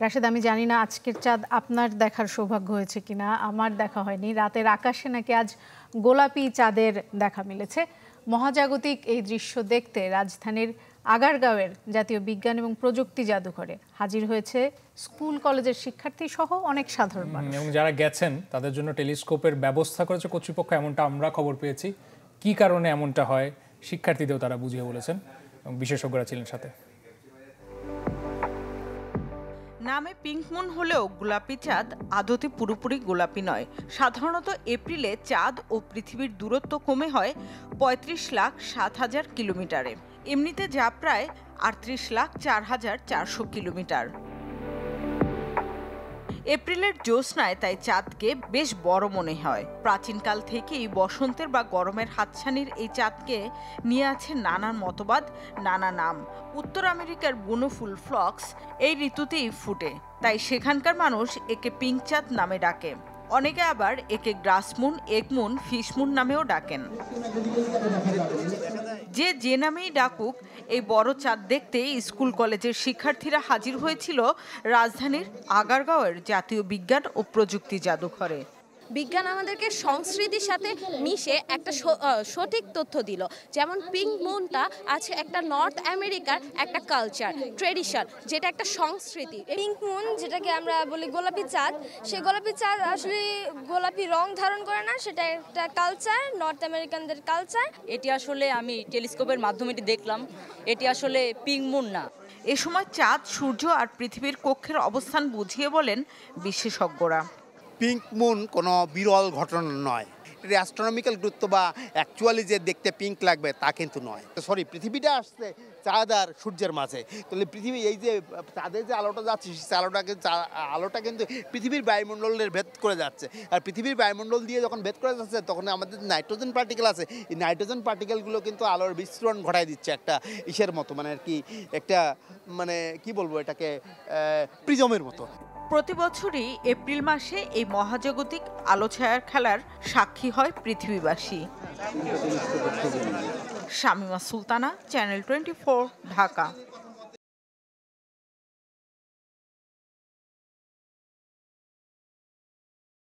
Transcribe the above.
রাশেদ, আমি জানি না আজকের চাঁদ আপনার দেখার সৌভাগ্য হয়েছে কিনা, আমার দেখা হয়নি। রাতের আকাশে নাকি আজ গোলাপি চাঁদের দেখা মিলেছে। মহাজাগতিক এই দৃশ্য দেখতে রাজধানীর আগারগাঁওয়ের জাতীয় বিজ্ঞান এবং প্রযুক্তি জাদুঘরে হাজির হয়েছে স্কুল কলেজের শিক্ষার্থী সহ অনেক সাধারণ মানুষ। এবং যারা গেছেন তাদের জন্য টেলিস্কোপের ব্যবস্থা করেছে কর্তৃপক্ষ, এমনটা আমরা খবর পেয়েছি। কি কারণে এমনটা হয় শিক্ষার্থীদেরও তারা বুঝিয়ে বলেছেন এবং বিশেষজ্ঞরা ছিলেন সাথে। নামে পিঙ্ক মুন হলেও গোলাপি চাঁদ আদতে পুরোপুরি গোলাপি নয়। সাধারণত এপ্রিলে চাঁদ ও পৃথিবীর দূরত্ব কমে হয় ৩৫,০৭,০০০ কিলোমিটারে। এমনিতে যা প্রায় ৩৮,০৪,৪০০ কিলোমিটার। এপ্রিলের জ্যোৎস্নায় তাই চাঁদকে বেশ বড় মনে হয়। প্রাচীনকাল থেকেই বসন্তের বা গরমের হাতছানির এই চাঁদকে নিয়ে আছে নানান মতবাদ, নানা নাম। উত্তর আমেরিকার বুনো ফুল ফ্লক্স এই ঋতুতেই ফুটে, তাই সেখানকার মানুষ একে পিঙ্ক চাঁদ নামে ডাকে। অনেকে আবার একে গ্রাসমুন, এগমুন, ফিশমুন নামেও ডাকেন। যে নামেই ডাকুক, এই বড় চাঁদ দেখতে স্কুল কলেজের শিক্ষার্থীরা হাজির হয়েছিল রাজধানীর আগারগাঁওয়ের জাতীয় বিজ্ঞান ও প্রযুক্তি জাদুঘরে। বিজ্ঞান আমাদেরকে সংস্কৃতির সাথে মিশে একটা সঠিক তথ্য দিল। যেমন পিঙ্ক মুনটা আছে একটা নর্থ আমেরিকার একটা কালচার, ট্রেডিশন, যেটা একটা সংস্কৃতি। পিঙ্ক মুন, যেটাকে আমরা বলি গোলাপি চাঁদ, সেই গোলাপি চাঁদ আসলে গোলাপি রং ধারণ করে না, সেটা একটা কালচার, নর্থ আমেরিকানদের কালচার। এটি আসলে আমি টেলিস্কোপের মাধ্যমে দেখলাম, এটি আসলে পিঙ্ক মুন না। এ সময় চাঁদ, সূর্য আর পৃথিবীর কক্ষের অবস্থান বুঝিয়ে বলেন বিশেষজ্ঞরা। পিঙ্ক মুন কোনো বিরল ঘটনা নয়। এর অ্যাস্ট্রোনমিক্যাল গুরুত্ব বা অ্যাকচুয়ালি যে দেখতে পিঙ্ক লাগবে তা কিন্তু নয়। পৃথিবীটা আসছে চাঁদ আর সূর্যের মাঝে। তাহলে পৃথিবী এই যে চাঁদের যে আলোটা যাচ্ছে, সেই আলোটা কিন্তু পৃথিবীর বায়ুমণ্ডলের ভেদ করে যাচ্ছে। আর পৃথিবীর বায়ুমণ্ডল দিয়ে যখন ভেদ করে যাচ্ছে, তখন আমাদের নাইট্রোজেন পার্টিকেল আছে, এই নাইট্রোজেন পার্টিকেলগুলো কিন্তু আলোর বিস্ফোরণ ঘটাই দিচ্ছে একটা ইসের মতো, মানে আর কি একটা, মানে কি বলবো, এটাকে প্রিজমের মতো। প্রতি বছরই এপ্রিল মাসে এই মহাজাগতিক আলোছায়ার খেলার সাক্ষী হয় পৃথিবীবাসী। শামিমা সুলতানা, চ্যানেল 24, ঢাকা।